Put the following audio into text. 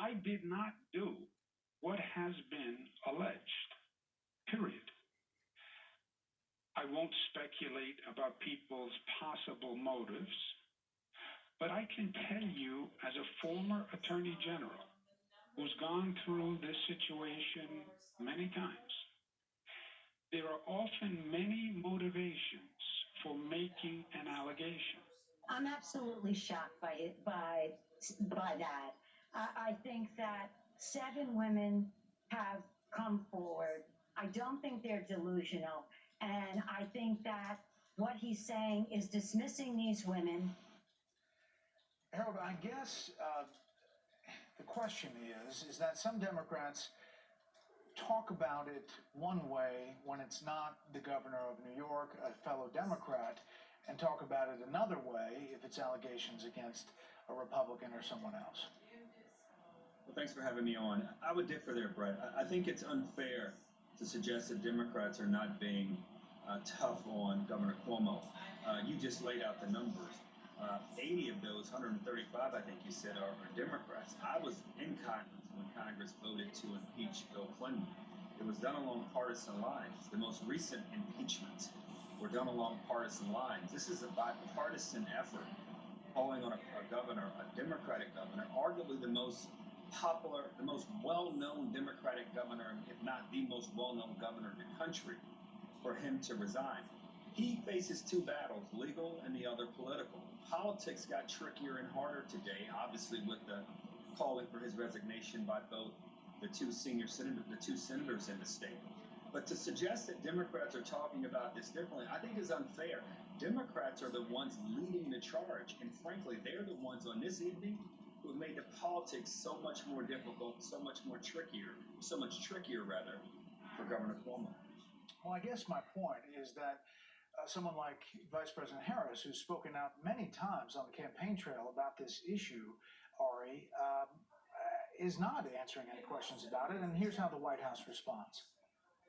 I did not do what has been alleged, period. I won't speculate about people's possible motives, but I can tell you as a former attorney general who's gone through this situation many times, there are often many motivations for making an allegation. I'm absolutely shocked by that. I think that 7 women have come forward. I don't think they're delusional. And I think that what he's saying is dismissing these women. Harold, I guess the question is that some Democrats talk about it one way when it's not the governor of New York, a fellow Democrat, and talk about it another way if it's allegations against a Republican or someone else. Well, thanks for having me on. I would differ there, Brett. I think it's unfair to suggest that Democrats are not being tough on Governor Cuomo. You just laid out the numbers. 80 of those 135, I think you said, are Democrats. I was in Congress when Congress voted to impeach Bill Clinton. It was done along partisan lines. The most recent impeachments were done along partisan lines. This is a bipartisan effort calling on a governor, a Democratic governor, arguably the most popular, the most well-known Democratic governor, if not the most well-known governor in the country, for him to resign. He faces 2 battles, legal and the other political. Politics got trickier and harder today, obviously with the calling for his resignation by both the 2 senators in the state. But to suggest that Democrats are talking about this differently, I think is unfair. Democrats are the ones leading the charge, and frankly, they're the ones on this evening who have made the politics so much more difficult, so much trickier for Governor Cuomo. Well, I guess my point is that someone like Vice President Harris, who's spoken out many times on the campaign trail about this issue, Ari, is not answering any questions about it. And here's how the White House responds.